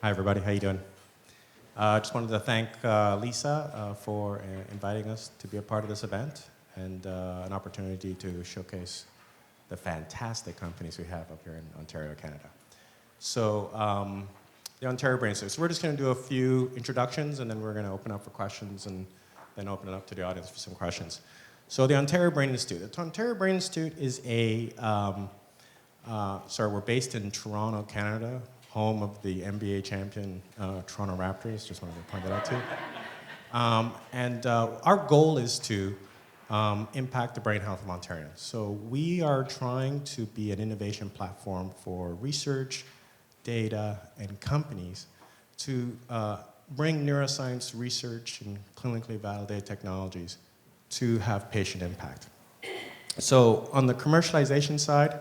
Hi, everybody. How you doing? Just wanted to thank Lisa for inviting us to be a part of this event and an opportunity to showcase the fantastic companies we have up here in Ontario, Canada. So the Ontario Brain Institute. So we're just going to do a few introductions, and then we're going to open up for questions, and then open it up to the audience for some questions. So the Ontario Brain Institute. The Ontario Brain Institute is we're based in Toronto, Canada, home of the NBA champion Toronto Raptors. Just wanted to point that out too. Our goal is to impact the brain health of Ontarians. So we are trying to be an innovation platform for research, data, and companies to bring neuroscience research and clinically validated technologies to have patient impact. So on the commercialization side,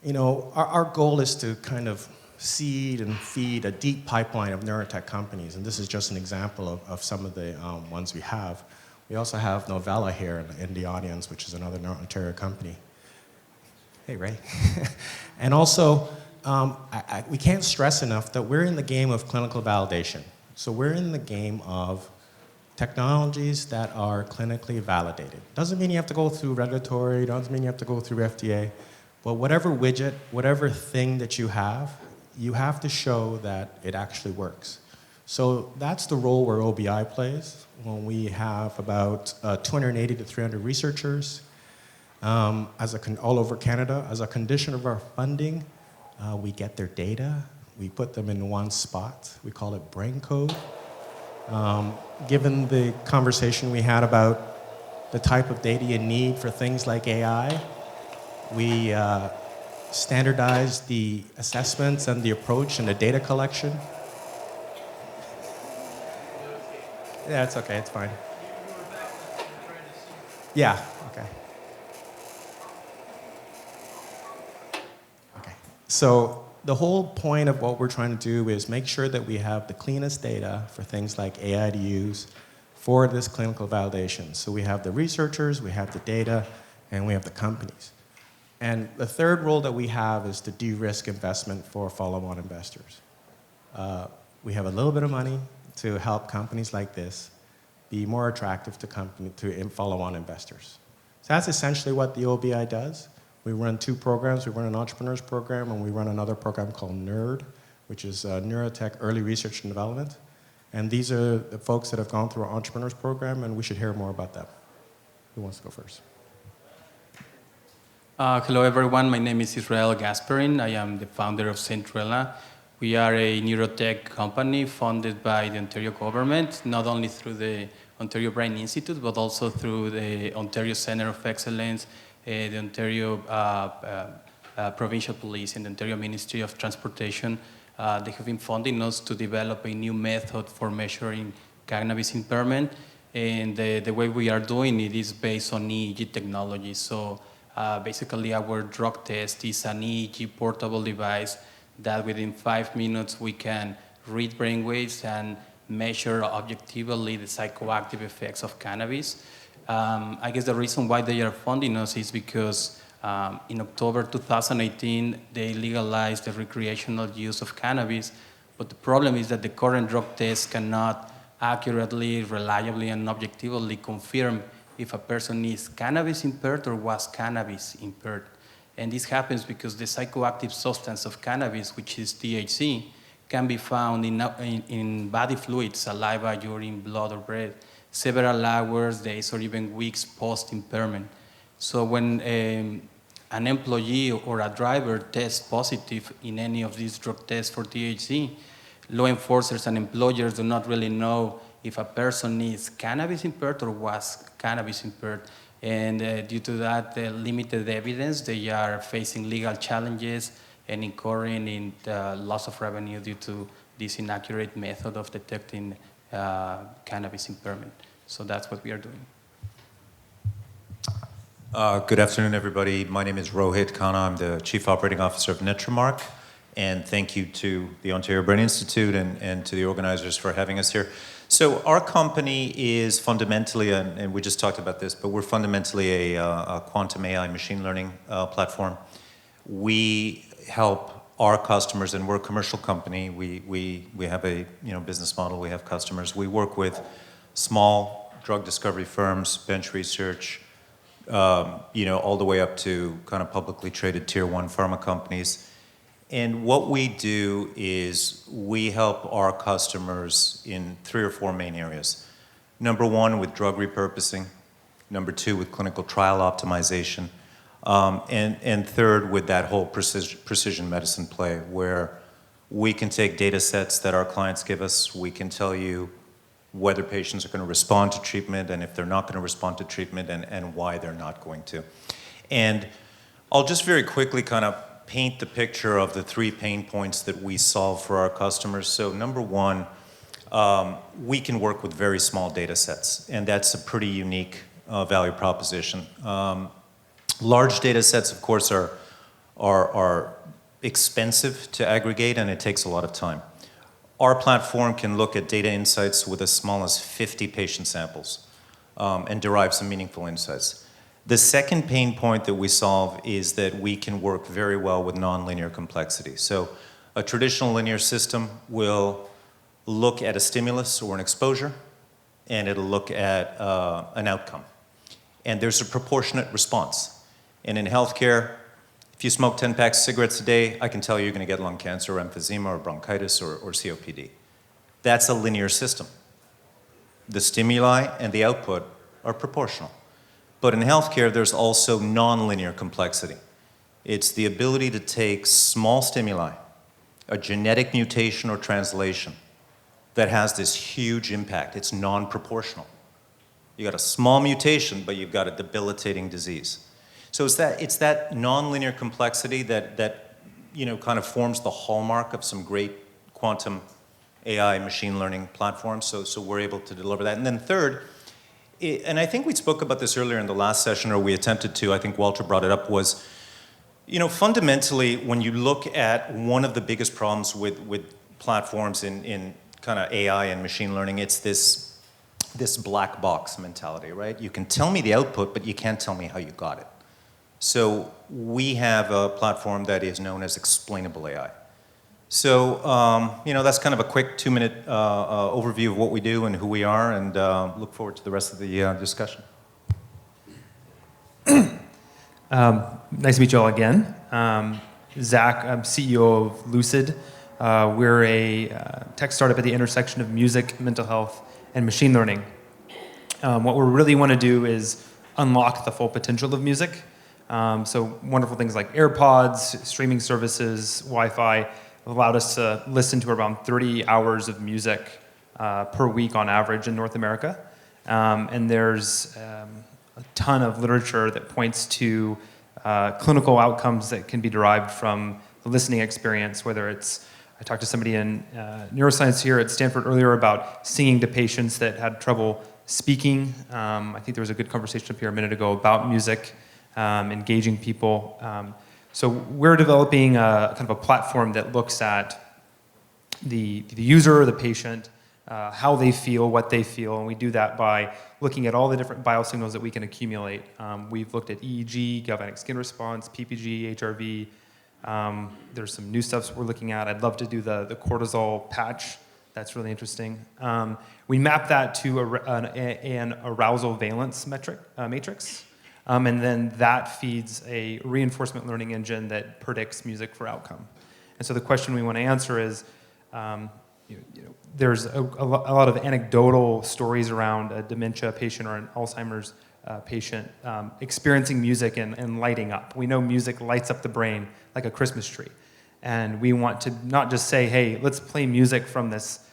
our goal is to kind of seed and feed a deep pipeline of neurotech companies, and this is just an example of some of the ones we have. We also have Novella here in the audience, which is another Ontario company. Hey, Ray. And also, we can't stress enough that we're in the game of clinical validation. So we're in the game of technologies that are clinically validated. Doesn't mean you have to go through regulatory, doesn't mean you have to go through FDA, but whatever widget, whatever thing that you have to show that it actually works. So that's the role where OBI plays when we have about 280 to 300 researchers all over Canada. As a condition of our funding, we get their data, we put them in one spot, we call it brain code. Given the conversation we had about the type of data you need for things like AI, we standardized the assessments and the approach and the data collection. Yeah, it's okay, it's fine. Yeah, okay. Okay, so the whole point of what we're trying to do is make sure that we have the cleanest data for things like AI to use for this clinical validation. So we have the researchers, we have the data, and we have the companies. And the third role that we have is to de-risk investment for follow-on investors. We have a little bit of money to help companies like this be more attractive to follow-on investors. So that's essentially what the OBI does. We run two programs. We run an entrepreneurs program, and we run another program called NERD, which is Neurotech Early Research and Development. And these are the folks that have gone through our entrepreneurs program, and we should hear more about them. Who wants to go first? Hello, everyone. My name is Israel Gasperin. I am the founder of Cinderella. We are a neurotech company funded by the Ontario government, not only through the Ontario Brain Institute, but also through the Ontario Centre of Excellence, the Ontario Provincial Police, and the Ontario Ministry of Transportation. They have been funding us to develop a new method for measuring cannabis impairment. And the way we are doing it is based on EEG technology. So basically, our drug test is an EEG portable device that within 5 minutes we can read brainwaves and measure objectively the psychoactive effects of cannabis. I guess the reason why they are funding us is because in October 2018, they legalized the recreational use of cannabis. But the problem is that the current drug tests cannot accurately, reliably, and objectively confirm if a person is cannabis impaired or was cannabis impaired. And this happens because the psychoactive substance of cannabis, which is THC, can be found in body fluids, saliva, urine, blood, or breath, several hours, days, or even weeks post-impairment. So when an employee or a driver tests positive in any of these drug tests for THC, law enforcers and employers do not really know if a person is cannabis impaired or was cannabis impaired. And due to that limited evidence, they are facing legal challenges and incurring in the loss of revenue due to this inaccurate method of detecting cannabis impairment. So that's what we are doing. Good afternoon, everybody. My name is Rohit, Khanna. I'm the Chief Operating Officer of MetroMark. And thank you to the Ontario Brain Institute and to the organizers for having us here. So our company is fundamentally, and we just talked about this, but we're fundamentally a quantum AI machine learning platform. We help our customers, and we're a commercial company, we have a business model, we have customers. We work with small drug discovery firms, bench research, all the way up to kind of publicly traded tier 1 pharma companies. And what we do is we help our customers in 3 or 4 main areas. Number 1, with drug repurposing. Number 2, with clinical trial optimization. And 3rd, with that whole precision medicine play, where we can take data sets that our clients give us, we can tell you whether patients are going to respond to treatment, and if they're not going to respond to treatment, and why they're not going to. And I'll just very quickly kind of paint the picture of the 3 pain points that we solve for our customers. So number 1, we can work with very small data sets, and that's a pretty unique value proposition. Large data sets, of course, are expensive to aggregate, and it takes a lot of time. Our platform can look at data insights with as small as 50 patient samples and derive some meaningful insights. The second pain point that we solve is that we can work very well with nonlinear complexity. So a traditional linear system will look at a stimulus or an exposure, and it'll look at an outcome. And there's a proportionate response. And in healthcare, if you smoke 10 packs of cigarettes a day, I can tell you you're going to get lung cancer or emphysema or bronchitis or COPD. That's a linear system. The stimuli and the output are proportional. But in healthcare, there's also nonlinear complexity. It's the ability to take small stimuli, a genetic mutation or translation, that has this huge impact. It's non-proportional. You got a small mutation, but you've got a debilitating disease. So it's that nonlinear complexity that kind of forms the hallmark of some great quantum AI machine learning platforms. So we're able to deliver that. And then third, and I think we spoke about this earlier in the last session, or we attempted to, I think Walter brought it up, was, fundamentally, when you look at one of the biggest problems with platforms in kind of AI and machine learning, it's this black box mentality, right? You can tell me the output, but you can't tell me how you got it. So we have a platform that is known as explainable AI. So, that's kind of a quick 2-minute overview of what we do and who we are, and look forward to the rest of the discussion. Nice to meet you all again. Zach, I'm CEO of Lucid. We're a tech startup at the intersection of music, mental health, and machine learning. What we really want to do is unlock the full potential of music. So wonderful things like AirPods, streaming services, Wi-Fi have allowed us to listen to around 30 hours of music per week on average in North America. And there's a ton of literature that points to clinical outcomes that can be derived from the listening experience, whether it's, I talked to somebody in neuroscience here at Stanford earlier about singing to patients that had trouble speaking. I think there was a good conversation up here a minute ago about music, engaging people. So we're developing kind of a platform that looks at the user, the patient, how they feel, what they feel, and we do that by looking at all the different biosignals that we can accumulate. We've looked at EEG, galvanic skin response, PPG, HRV. There's some new stuff we're looking at. I'd love to do the cortisol patch. That's really interesting. We map that to an arousal valence matrix. And then that feeds a reinforcement learning engine that predicts music for outcome. And so the question we want to answer is, there's a lot of anecdotal stories around a dementia patient or an Alzheimer's patient experiencing music and lighting up. We know music lights up the brain like a Christmas tree. And we want to not just say, hey, let's play music from this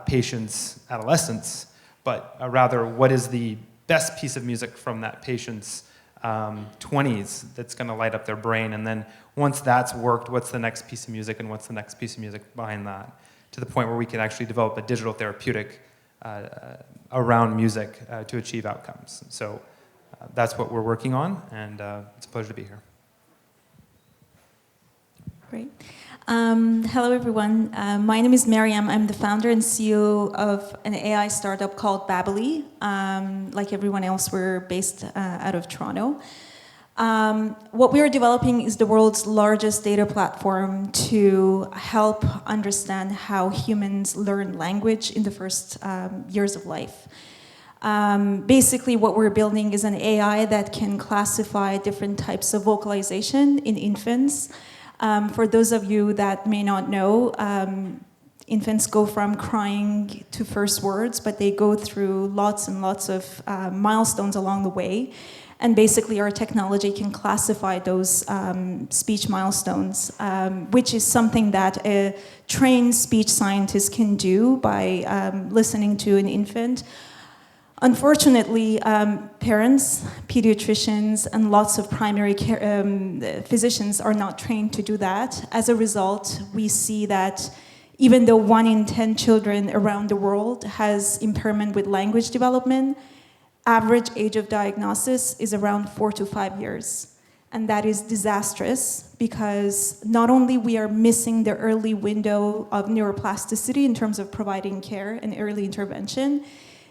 patient's adolescence, but rather what is the best piece of music from that patient's 20s that's going to light up their brain. And then once that's worked, what's the next piece of music and what's the next piece of music behind that, to the point where we can actually develop a digital therapeutic around music to achieve outcomes. So that's what we're working on, and it's a pleasure to be here. Great. Hello, everyone. My name is Maryam. I'm the founder and CEO of an AI startup called Babli. Like everyone else, we're based out of Toronto. What we are developing is the world's largest data platform to help understand how humans learn language in the first years of life. Basically, what we're building is an AI that can classify different types of vocalization in infants. For those of you that may not know, infants go from crying to first words, but they go through lots and lots of milestones along the way. And basically, our technology can classify those speech milestones, which is something that a trained speech scientist can do by listening to an infant. Unfortunately, parents, pediatricians, and lots of primary care physicians are not trained to do that. As a result, we see that even though 1 in 10 children around the world has impairment with language development, average age of diagnosis is around 4 to 5 years. And that is disastrous because not only we are missing the early window of neuroplasticity in terms of providing care and early intervention,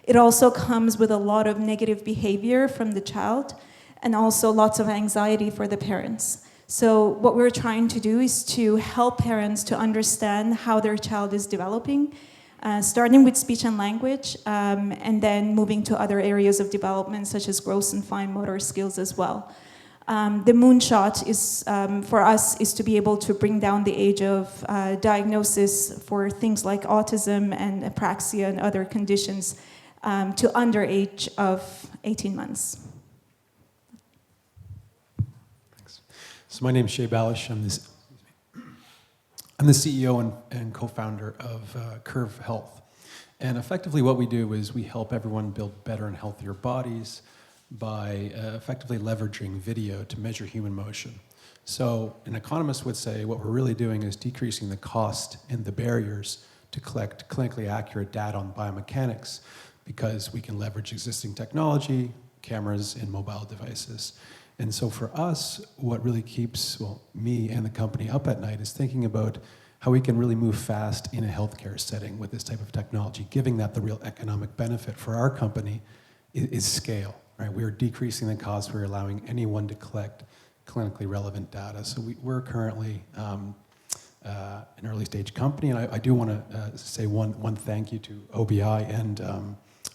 it also comes with a lot of negative behavior from the child and also lots of anxiety for the parents. So what we're trying to do is to help parents to understand how their child is developing, starting with speech and language, and then moving to other areas of development such as gross and fine motor skills as well. The moonshot is, for us, is to be able to bring down the age of diagnosis for things like autism and apraxia and other conditions to under age of 18 months. Thanks. So my name is Shea Balish. I'm the CEO and co-founder of Curve Health. And effectively what we do is we help everyone build better and healthier bodies by effectively leveraging video to measure human motion. So an economist would say what we're really doing is decreasing the cost and the barriers to collect clinically accurate data on biomechanics, because we can leverage existing technology, cameras, and mobile devices. And so for us, what really keeps me and the company up at night is thinking about how we can really move fast in a healthcare setting with this type of technology, giving that the real economic benefit for our company is scale, right? We're decreasing the cost, we're allowing anyone to collect clinically relevant data. So we're currently an early stage company, and I do want to say one thank you to OBI and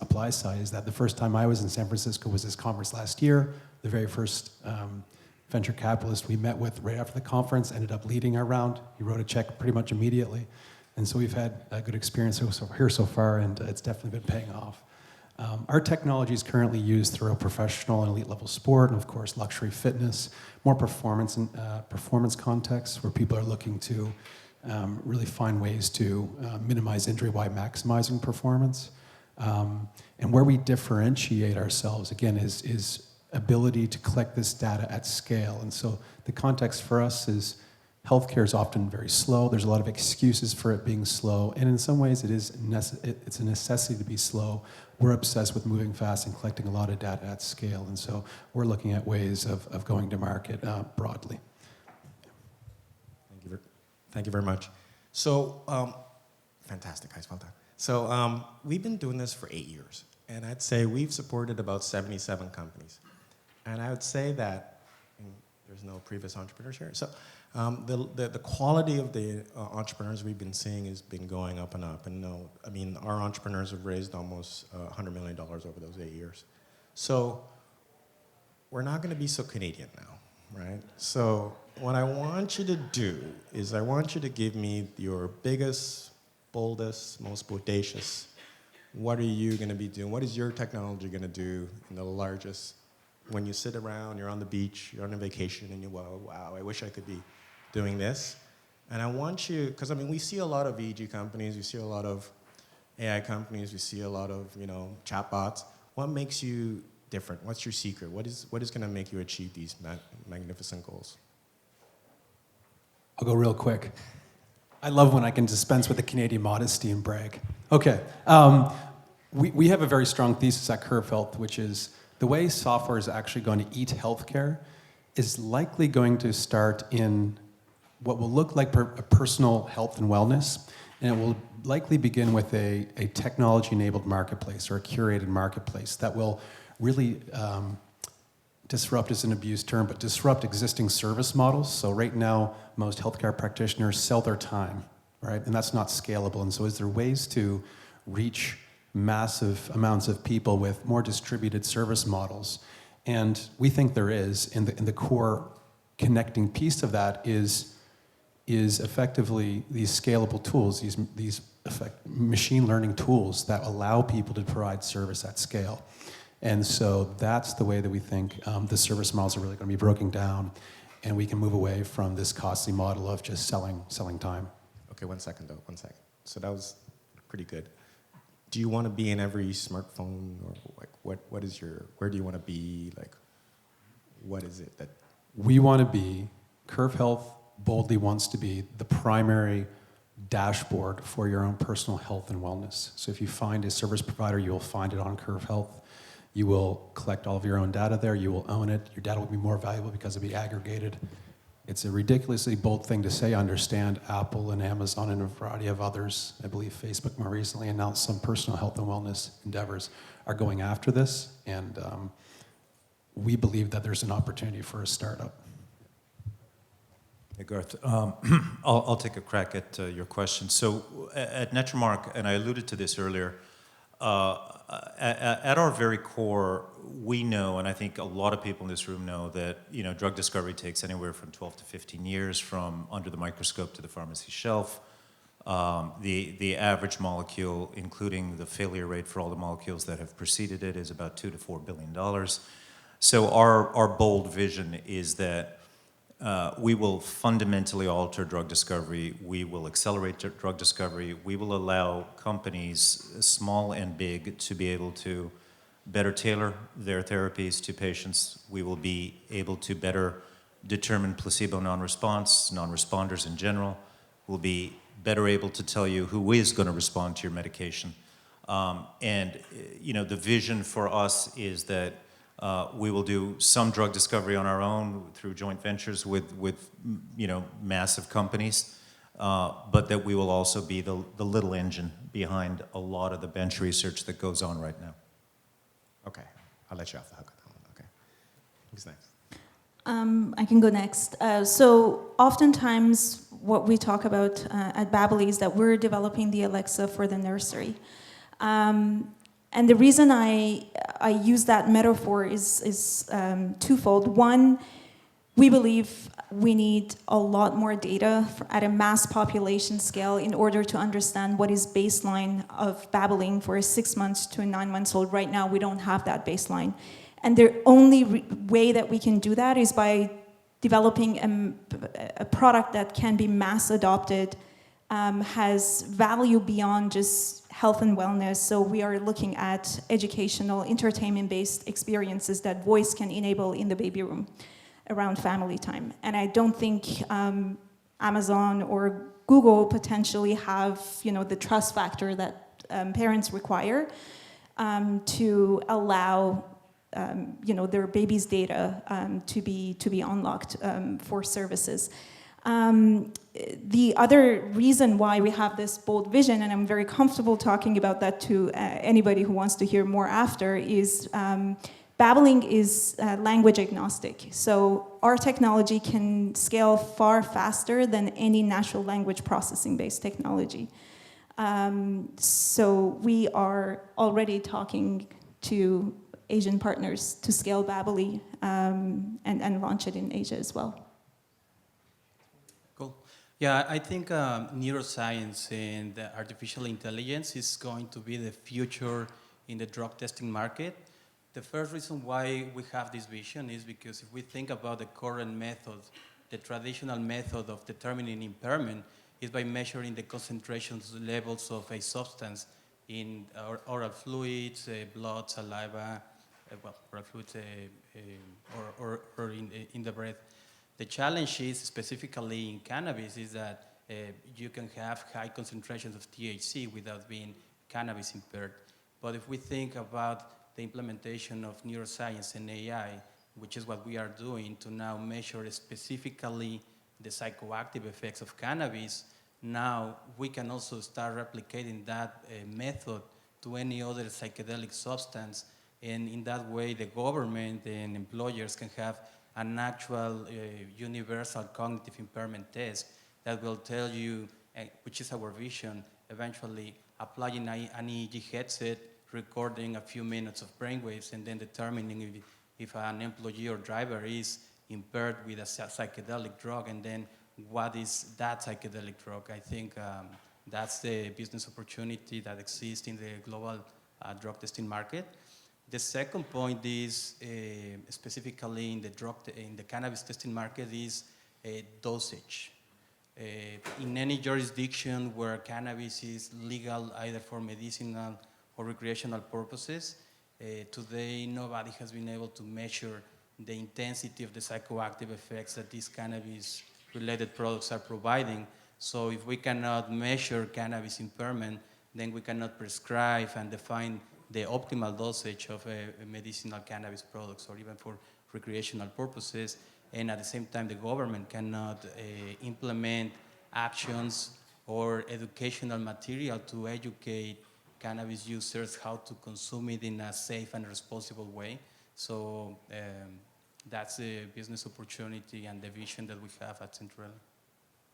ApplySci. Is that the first time I was in San Francisco was this conference last year. The very first venture capitalist we met with right after the conference ended up leading our round. He wrote a check pretty much immediately. And so we've had a good experience here so far, and it's definitely been paying off. Our technology is currently used throughout professional and elite level sport, and of course luxury fitness, more performance and performance contexts where people are looking to really find ways to minimize injury while maximizing performance. And where we differentiate ourselves, again, is ability to collect this data at scale. And so the context for us is healthcare is often very slow. There's a lot of excuses for it being slow. And in some ways, it's a necessity to be slow. We're obsessed with moving fast and collecting a lot of data at scale. And so we're looking at ways of going to market broadly. Thank you very much. So, fantastic, guys, well done. So we've been doing this for 8 years, and I'd say we've supported about 77 companies. And I would say that, there's no previous entrepreneurs here, so the quality of the entrepreneurs we've been seeing has been going up and up. And our entrepreneurs have raised almost $100 million over those 8 years. So we're not going to be so Canadian now, right? So what I want you to do is I want you to give me your biggest, boldest, most bodacious. What are you going to be doing? What is your technology going to do in the largest? When you sit around, you're on the beach, you're on a vacation, and you go, wow, I wish I could be doing this. And I want you, because we see a lot of VG companies, we see a lot of AI companies, we see a lot of chatbots. What makes you different? What's your secret? What is going to make you achieve these magnificent goals? I'll go real quick. I love when I can dispense with the Canadian modesty and brag. Okay, we have a very strong thesis at Curve Health, which is the way software is actually going to eat healthcare is likely going to start in what will look like a personal health and wellness, and it will likely begin with a technology-enabled marketplace or a curated marketplace that will really disrupt is an abused term, but disrupt existing service models. So right now, most healthcare practitioners sell their time, right? And that's not scalable. And so is there ways to reach massive amounts of people with more distributed service models? And we think there is, and the core connecting piece of that is effectively these scalable tools, these machine learning tools that allow people to provide service at scale. And so that's the way that we think the service models are really going to be broken down, and we can move away from this costly model of just selling time. Okay, 1 second though, 1 second. So that was pretty good. Do you want to be in every smartphone, or like what is your, where do you want to be? Like, what is it that? We want to be, Curve Health boldly wants to be the primary dashboard for your own personal health and wellness. So if you find a service provider, you will find it on Curve Health. You will collect all of your own data there. You will own it. Your data will be more valuable because it'll be aggregated. It's a ridiculously bold thing to say. I understand Apple and Amazon and a variety of others, I believe Facebook more recently announced some personal health and wellness endeavors are going after this. And we believe that there's an opportunity for a startup. Hey, Garth, I'll take a crack at your question. So at MetroMark, and I alluded to this earlier, at our very core, we know, and I think a lot of people in this room know, that drug discovery takes anywhere from 12 to 15 years from under the microscope to the pharmacy shelf. The average molecule, including the failure rate for all the molecules that have preceded it, is about $2 to $4 billion. So our bold vision is that we will fundamentally alter drug discovery. We will accelerate drug discovery. We will allow companies, small and big, to be able to better tailor their therapies to patients. We will be able to better determine placebo non-response, non-responders in general. We'll be better able to tell you who is going to respond to your medication. The vision for us is that we will do some drug discovery on our own through joint ventures with massive companies, but that we will also be the little engine behind a lot of the bench research that goes on right now. Okay, I'll let you off the hook on that one. Okay, who's next? I can go next. So oftentimes what we talk about at Babli is that we're developing the Alexa for the nursery. And the reason I use that metaphor is twofold. One, we believe we need a lot more data at a mass population scale in order to understand what is baseline of babbling for a 6 months to a 9 months old. Right now, we don't have that baseline. And the only way that we can do that is by developing a product that can be mass adopted, has value beyond just health and wellness. So we are looking at educational, entertainment-based experiences that voice can enable in the baby room around family time. And I don't think Amazon or Google potentially have, the trust factor that parents require to allow, their baby's data to be unlocked for services. The other reason why we have this bold vision, and I'm very comfortable talking about that to anybody who wants to hear more after, is babbling is language agnostic. So our technology can scale far faster than any natural language processing-based technology. So we are already talking to Asian partners to scale Babli and launch it in Asia as well. Cool. Yeah, I think neuroscience and artificial intelligence is going to be the future in the drug testing market. The first reason why we have this vision is because if we think about the current method, the traditional method of determining impairment is by measuring the concentrations levels of a substance in oral fluids, blood, saliva, oral fluids, or in the breath. The challenge is, specifically in cannabis, is that you can have high concentrations of THC without being cannabis impaired. But if we think about the implementation of neuroscience and AI, which is what we are doing to now measure specifically the psychoactive effects of cannabis, now we can also start replicating that method to any other psychedelic substance And in that way, the government and employers can have an actual universal cognitive impairment test that will tell you, which is our vision, eventually applying an EEG headset, recording a few minutes of brainwaves, and then determining if an employee or driver is impaired with a psychedelic drug, and then what is that psychedelic drug. I think that's the business opportunity that exists in the global drug testing market. The second point is specifically in the cannabis testing market is dosage. In any jurisdiction where cannabis is legal either for medicinal or recreational purposes, today nobody has been able to measure the intensity of the psychoactive effects that these cannabis-related products are providing. So if we cannot measure cannabis impairment, then we cannot prescribe and define the optimal dosage of medicinal cannabis products or even for recreational purposes. And at the same time, the government cannot implement actions or educational material to educate cannabis users how to consume it in a safe and responsible way. So that's the business opportunity and the vision that we have at Cinderella.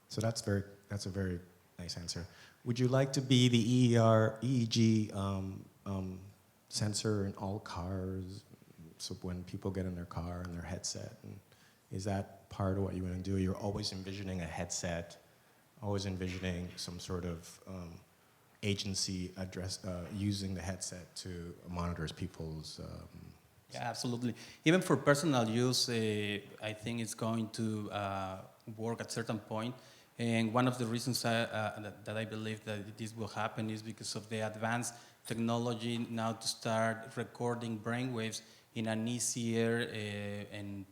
So that's a very nice answer. Would you like to be the EEG sensor in all cars? So when people get in their car and their headset, and is that part of what you want to do? You're always envisioning a headset, always envisioning some sort of agency using the headset to monitor people's. Yeah, absolutely. Even for personal use, I think it's going to work at a certain point. And one of the reasons that I believe that this will happen is because of the advanced technology now to start recording brainwaves in an easier and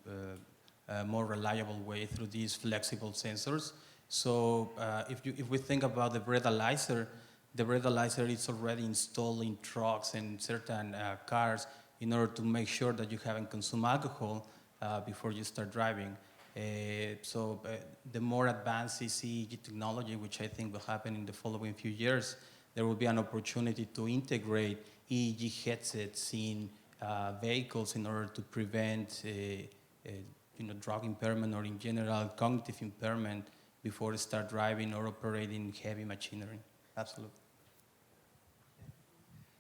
more reliable way through these flexible sensors. So if we think about the breathalyzer is already installed in trucks and certain cars in order to make sure that you haven't consumed alcohol before you start driving. So the more advanced is EEG technology, which I think will happen in the following few years, there will be an opportunity to integrate EEG headsets in vehicles in order to prevent drug impairment or in general cognitive impairment before you start driving or operating heavy machinery. Absolutely.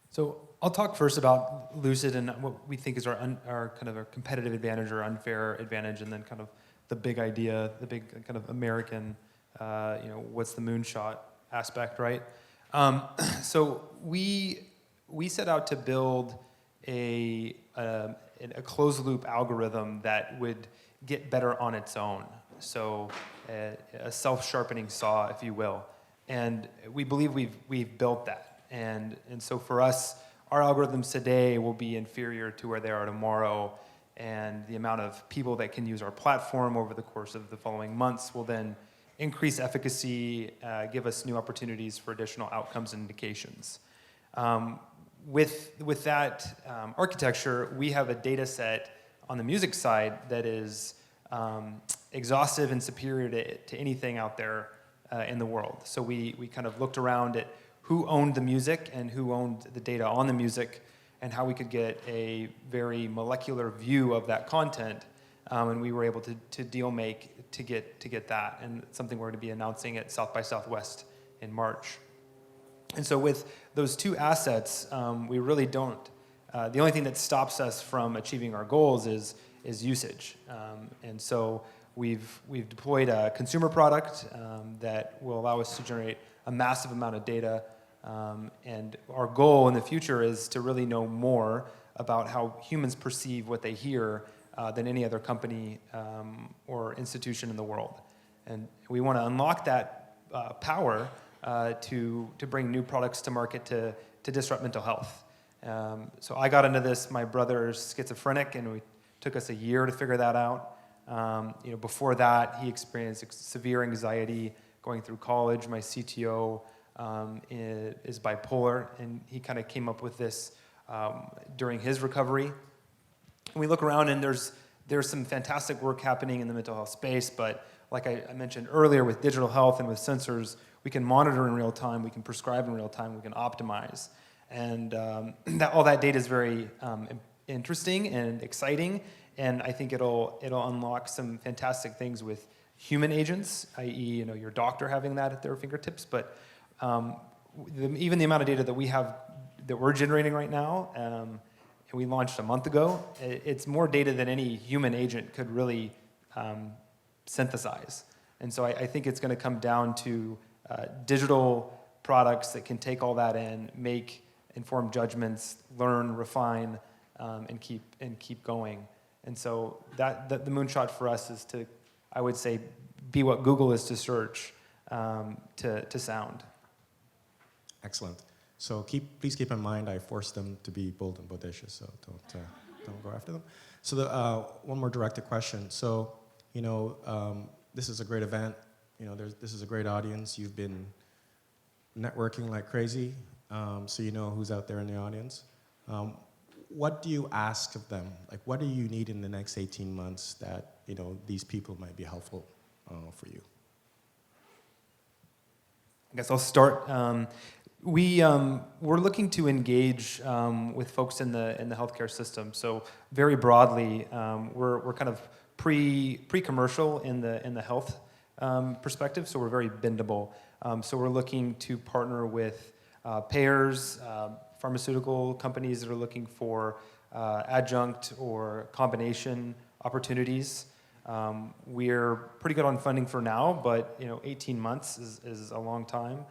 So I'll talk first about Lucid and what we think is our kind of our competitive advantage or unfair advantage, and then kind of the big idea, the big kind of American, what's the moonshot aspect, right? So we set out to build a closed loop algorithm that would get better on its own. So a self-sharpening saw, if you will. And we believe we've built that. And so for us, our algorithms today will be inferior to where they are tomorrow. And the amount of people that can use our platform over the course of the following months will then increase efficacy, give us new opportunities for additional outcomes and indications. With that architecture, we have a data set on the music side that is exhaustive and superior to anything out there in the world. So we kind of looked around at who owned the music and who owned the data on the music, and how we could get a very molecular view of that content, and we were able to deal make to get that, and it's something we're going to be announcing at South by Southwest in March. And so with those two assets, we really don't. The only thing that stops us from achieving our goals is usage, and so we've deployed a consumer product that will allow us to generate a massive amount of data. And our goal in the future is to really know more about how humans perceive what they hear than any other company or institution in the world. And we want to unlock that power to bring new products to market to disrupt mental health. So I got into this, my brother's schizophrenic, and it took us a year to figure that out. Before that, he experienced severe anxiety going through college. My CTO is bipolar, and he kind of came up with this during his recovery. And we look around, and there's some fantastic work happening in the mental health space, but like I mentioned earlier, with digital health and with sensors, we can monitor in real time, we can prescribe in real time, we can optimize. And all that data is very interesting and exciting, and I think it'll unlock some fantastic things with human agents, i.e., your doctor having that at their fingertips. But even the amount of data that we're generating right now, and we launched a month ago, it's more data than any human agent could really synthesize. And so I think it's going to come down to digital products that can take all that in, make informed judgments, learn, refine, and keep going. And so the moonshot for us is to, I would say, be what Google is to search, to sound. Excellent. So please keep in mind, I forced them to be bold and bodacious, so don't go after them. So one more directed question. So, this is a great event. This is a great audience. You've been networking like crazy, so you know who's out there in the audience. What do you ask of them? Like, what do you need in the next 18 months that, these people might be helpful for you? I guess I'll start. We're looking to engage with folks in the healthcare system. So very broadly, we're kind of pre-commercial in the health perspective. So we're very bendable. So we're looking to partner with payers, pharmaceutical companies that are looking for adjunct or combination opportunities. We're pretty good on funding for now, but 18 months is a long time.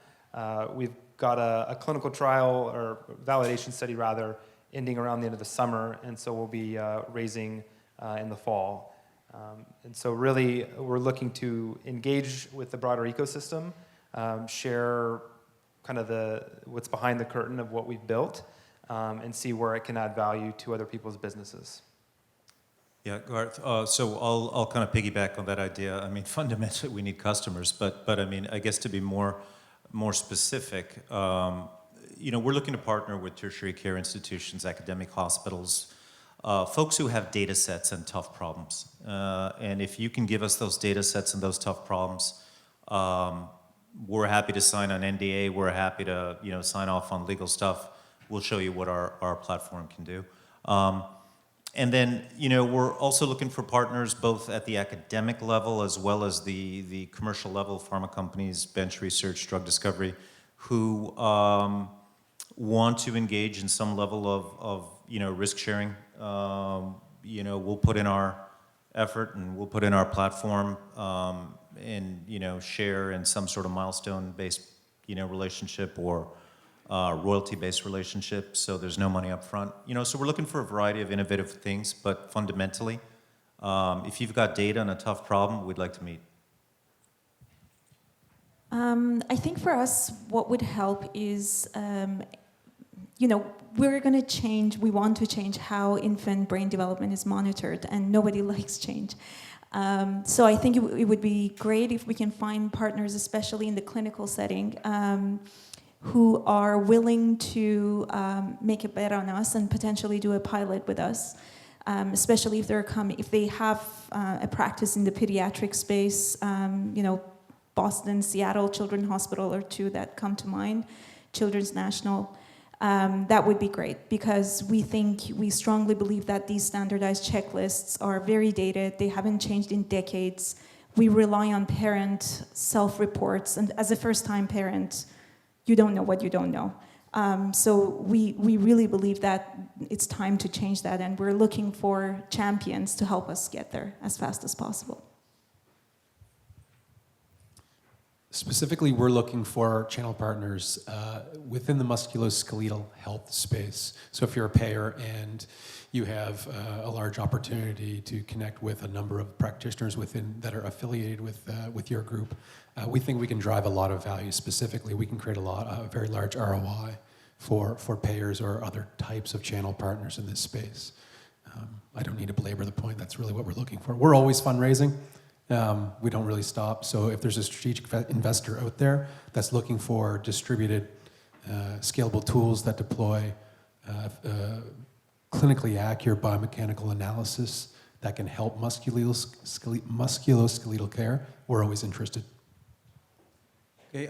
We've got a clinical trial or validation study rather ending around the end of the summer, and so we'll be raising in the fall. And so really we're looking to engage with the broader ecosystem, share kind of what's behind the curtain of what we've built, and see where it can add value to other people's businesses. Yeah, Garth, so I'll kind of piggyback on that idea. I mean, fundamentally we need customers, but I mean, I guess to be more specific, we're looking to partner with tertiary care institutions, academic hospitals, folks who have data sets and tough problems. And if you can give us those data sets and those tough problems, we're happy to sign an NDA. We're happy to, sign off on legal stuff. We'll show you what our platform can do. And then, we're also looking for partners both at the academic level as well as the commercial level, pharma companies, bench research, drug discovery, who want to engage in some level of risk sharing. We'll put in our effort and we'll put in our platform and, share in some sort of milestone-based, relationship or royalty-based relationship, so there's no money up front. So we're looking for a variety of innovative things, but fundamentally, if you've got data and a tough problem, we'd like to meet. I think for us, what would help is, we're going to change, we want to change how infant brain development is monitored, and nobody likes change. So I think it would be great if we can find partners, especially in the clinical setting, who are willing to make a bet on us and potentially do a pilot with us, especially if if they have a practice in the pediatric space. Boston, Seattle Children's Hospital are two that come to mind, Children's National. That would be great, because we strongly believe that these standardized checklists are very dated. They haven't changed in decades. We rely on parent self-reports, and as a first-time parent, you don't know what you don't know. So we really believe that it's time to change that, and we're looking for champions to help us get there as fast as possible. Specifically, we're looking for channel partners within the musculoskeletal health space. So if you're a payer and you have a large opportunity to connect with a number of practitioners that are affiliated with your group, we think we can drive a lot of value. Specifically, we can create a very large ROI for payers or other types of channel partners in this space. I don't need to belabor the point. That's really what we're looking for. We're always fundraising. We don't really stop. So if there's a strategic investor out there that's looking for distributed, scalable tools that deploy clinically accurate biomechanical analysis that can help musculoskeletal care, we're always interested. Okay,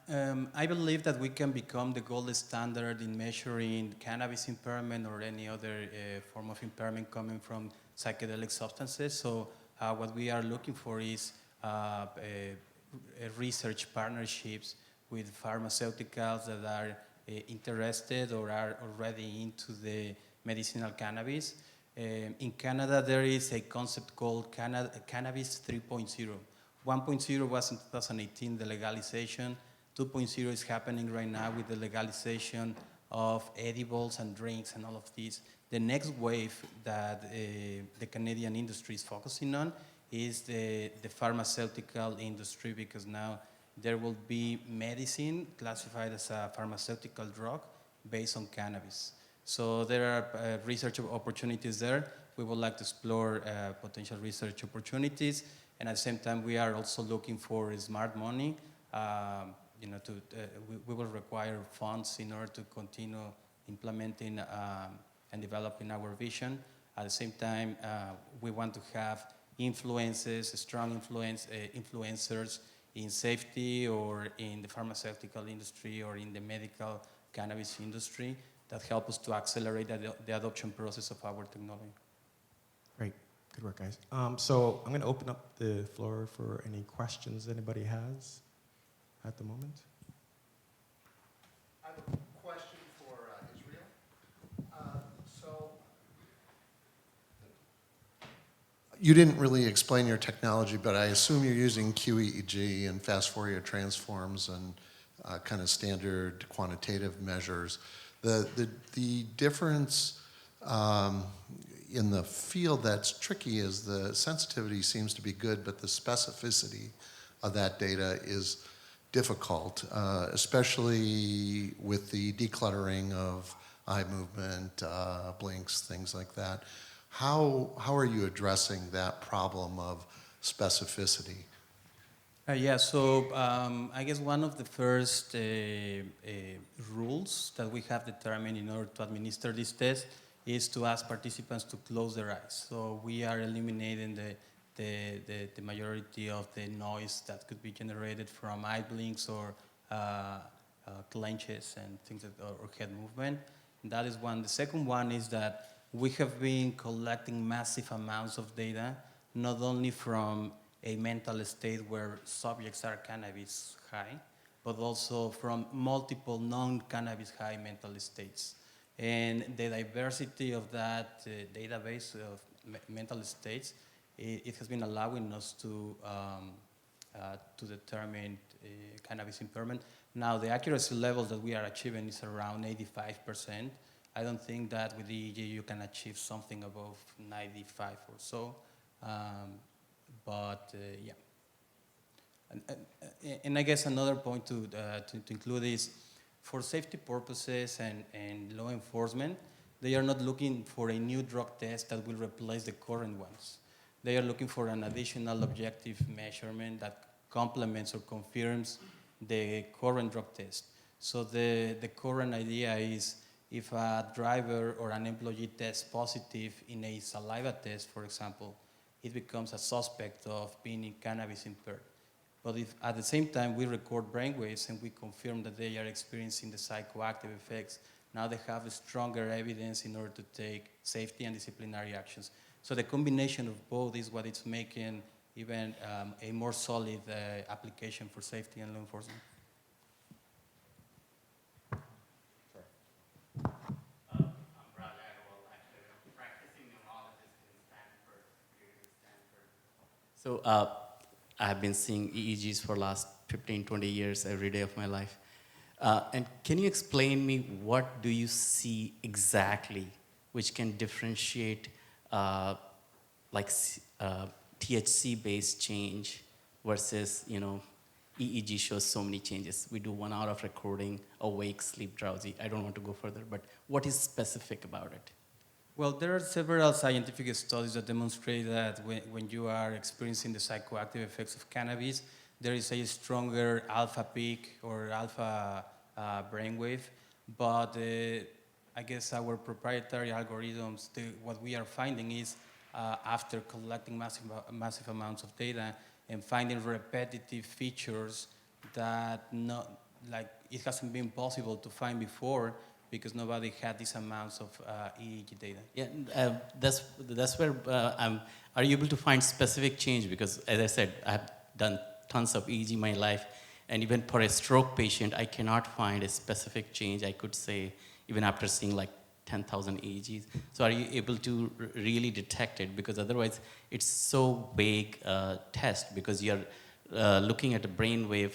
I believe that we can become the gold standard in measuring cannabis impairment or any other form of impairment coming from psychedelic substances. So what we are looking for is research partnerships with pharmaceuticals that are interested or are already into the medicinal cannabis. In Canada, there is a concept called Cannabis 3.0. 1.0 was in 2018, the legalization. 2.0 is happening right now with the legalization of edibles and drinks and all of these. The next wave that the Canadian industry is focusing on is the pharmaceutical industry, because now there will be medicine classified as a pharmaceutical drug based on cannabis. So there are research opportunities there. We would like to explore potential research opportunities, and at the same time, we are also looking for smart money. We will require funds in order to continue implementing and developing our vision. At the same time, we want to have strong influencers in safety or in the pharmaceutical industry or in the medical cannabis industry that help us to accelerate the adoption process of our technology. Great. Good work, guys. So I'm going to open up the floor for any questions anybody has at the moment. I have a question for Israel. So you didn't really explain your technology, but I assume you're using QEEG and fast Fourier transforms and kind of standard quantitative measures. The difference in the field that's tricky is the sensitivity seems to be good, but the specificity of that data is difficult, especially with the decluttering of eye movement, blinks, things like that. How are you addressing that problem of specificity? So I guess one of the first rules that we have determined in order to administer this test is to ask participants to close their eyes. So we are eliminating the majority of the noise that could be generated from eye blinks or clenches and things or head movement. That is one. The second one is that we have been collecting massive amounts of data, not only from a mental state where subjects are cannabis high, but also from multiple non-cannabis high mental states. And the diversity of that database of mental states, it has been allowing us to determine cannabis impairment. Now, the accuracy levels that we are achieving is around 85%. I don't think that with EEG you can achieve something above 95 or so. Yeah. And I guess another point to include is, for safety purposes and law enforcement, they are not looking for a new drug test that will replace the current ones. They are looking for an additional objective measurement that complements or confirms the current drug test. So the current idea is, if a driver or an employee tests positive in a saliva test, for example, it becomes a suspect of being in cannabis impaired. But if at the same time we record brainwaves and we confirm that they are experiencing the psychoactive effects, now they have stronger evidence in order to take safety and disciplinary actions. So the combination of both is what is making even a more solid application for safety and law enforcement. So I have been seeing EEGs for the last 15, 20 years every day of my life. And can you explain me what do you see exactly which can differentiate THC-based change versus, EEG shows so many changes. We do 1 hour of recording, awake, sleep, drowsy. I don't want to go further, but what is specific about it? Well, there are several scientific studies that demonstrate that when you are experiencing the psychoactive effects of cannabis, there is a stronger alpha peak or alpha brainwave. But I guess our proprietary algorithms, what we are finding is, after collecting massive amounts of data and finding repetitive features that like it hasn't been possible to find before because nobody had these amounts of EEG data. Yeah, that's where are you able to find specific change? Because as I said, I've done tons of EEG in my life, and even for a stroke patient, I cannot find a specific change, I could say, even after seeing like 10,000 EEGs. So are you able to really detect it? Because otherwise, it's so vague test, because you're looking at a brainwave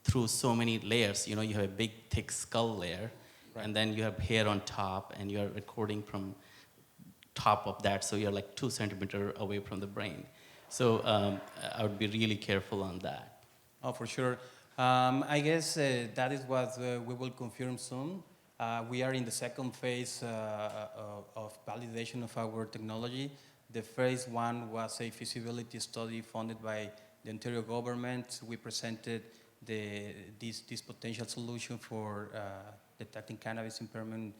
through so many layers. You know, you have a big, thick skull layer, right, and then you have hair on top, and you're recording from top of that, so you're like 2 centimeters away from the brain. So I would be really careful on that. Oh, for sure. I guess that is what we will confirm soon. We are in the second phase of validation of our technology. The phase 1 was a feasibility study funded by the Ontario government. We presented this potential solution for detecting cannabis impairment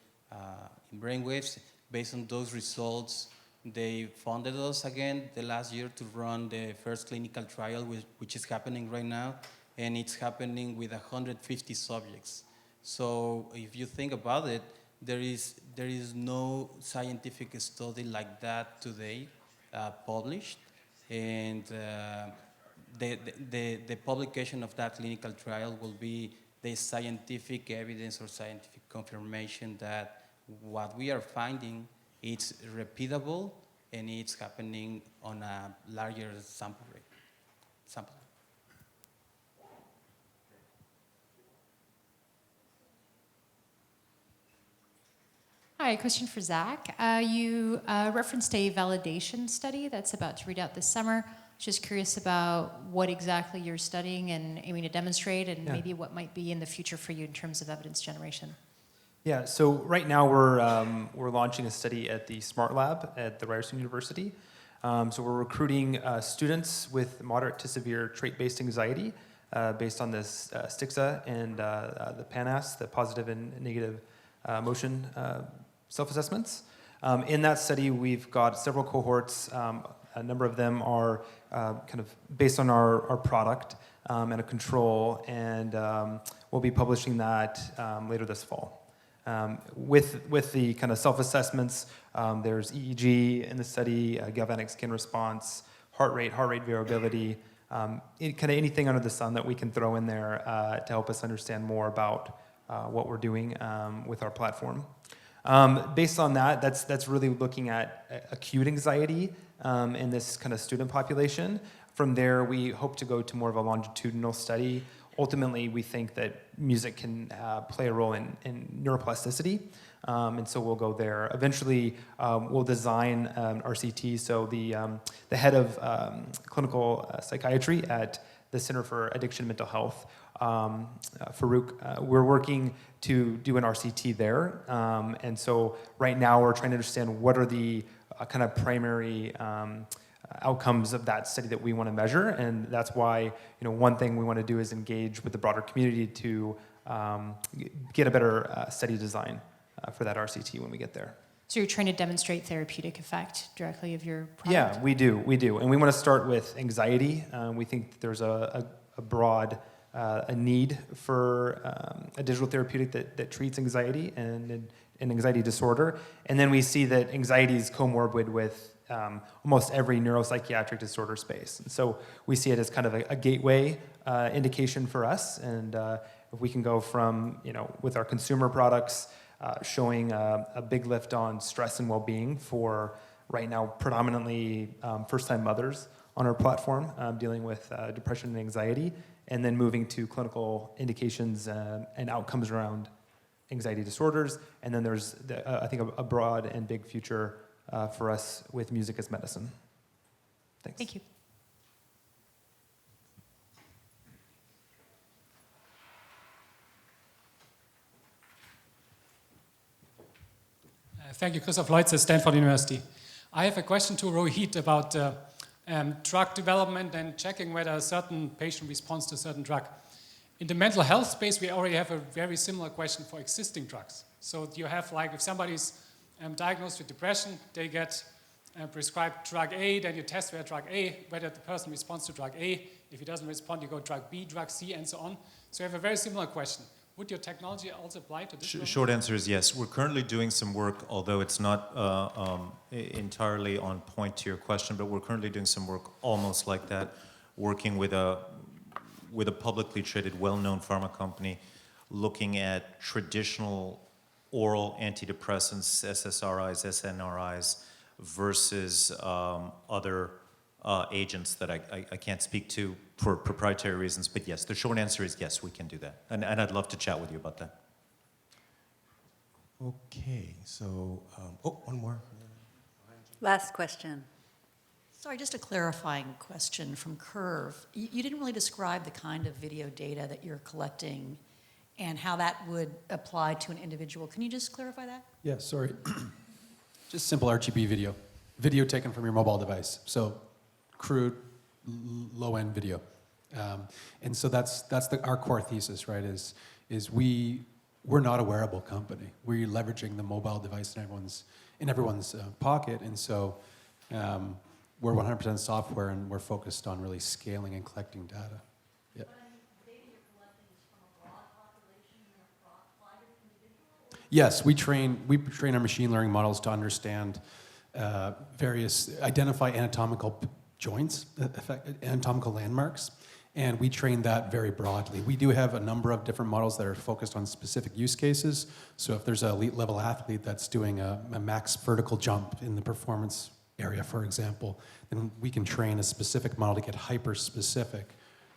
in brainwaves. Based on those results, they funded us again the last year to run the first clinical trial, which is happening right now, and it's happening with 150 subjects. So if you think about it, there is no scientific study like that today published, and the publication of that clinical trial will be the scientific evidence or scientific confirmation that what we are finding is repeatable and it's happening on a larger sample rate. Hi, question for Zach. You referenced a validation study that's about to read out this summer. Just curious about what exactly you're studying and aiming to demonstrate, and maybe what might be in the future for you in terms of evidence generation. Yeah, so right now we're launching a study at the Smart Lab at the Ryerson University. So we're recruiting students with moderate to severe trait-based anxiety based on this STIXA and the PANAS, the positive and negative emotion self-assessments. In that study, we've got several cohorts. A number of them are kind of based on our product and a control, and we'll be publishing that later this fall. With the kind of self-assessments, there's EEG in the study, galvanic skin response, heart rate variability, kind of anything under the sun that we can throw in there to help us understand more about what we're doing with our platform. Based on that, that's really looking at acute anxiety in this kind of student population. From there, we hope to go to more of a longitudinal study. Ultimately, we think that music can play a role in neuroplasticity, and so we'll go there. Eventually, we'll design RCT. So the head of clinical psychiatry at the Center for Addiction and Mental Health, Farouk, we're working to do an RCT there. And so right now, we're trying to understand what are the kind of primary outcomes of that study that we want to measure, and that's why one thing we want to do is engage with the broader community to get a better study design for that RCT when we get there. So you're trying to demonstrate therapeutic effect directly of your product? Yeah, we do, and we want to start with anxiety. We think that there's a broad a need for a digital therapeutic that treats anxiety and an anxiety disorder, and then we see that anxiety is comorbid with almost every neuropsychiatric disorder space. And so we see it as kind of a gateway indication for us. And if we can go from, with our consumer products, showing a big lift on stress and well-being for right now predominantly first-time mothers on our platform dealing with depression and anxiety, and then moving to clinical indications and outcomes around anxiety disorders. And then there's, I think, a broad and big future for us with music as medicine. Thanks. Thank you. Thank you, Christoph Leutz at Stanford University. I have a question to Rohit about drug development and checking whether a certain patient responds to a certain drug. In the mental health space, we already have a very similar question for existing drugs. So you have, like, if somebody's diagnosed with depression, they get prescribed drug A, then you test whether the person responds to drug A. If he doesn't respond, you go drug B, drug C, and so on. So I have a very similar question. Would your technology also apply to this? Short answer is yes. We're currently doing some work, although it's not entirely on point to your question, but we're currently doing some work almost like that, working with a publicly traded, well-known pharma company, looking at traditional oral antidepressants, SSRIs, SNRIs, versus other agents that I can't speak to for proprietary reasons. But yes, the short answer is yes, we can do that. And I'd love to chat with you about that. Okay, so, one more. Last question. Sorry, just a clarifying question from Curve. You didn't really describe the kind of video data that you're collecting and how that would apply to an individual. Can you just clarify that? Yeah, sorry. Just simple RGB video. Video taken from your mobile device. So crude, low-end video. And so that's our core thesis, right, is we're not a wearable company. We're leveraging the mobile device in everyone's pocket. And so we're 100% software, and we're focused on really scaling and collecting data. Yeah. Yes, we train our machine learning models to understand identify anatomical joints, anatomical landmarks, and we train that very broadly. We do have a number of different models that are focused on specific use cases. So if there's an elite level athlete that's doing a max vertical jump in the performance area, for example, then we can train a specific model to get hyper-specific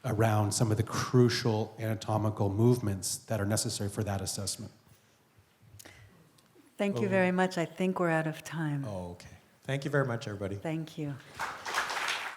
around some of the crucial anatomical movements that are necessary for that assessment. Thank you very much. I think we're out of time. Oh, okay. Thank you very much, everybody. Thank you.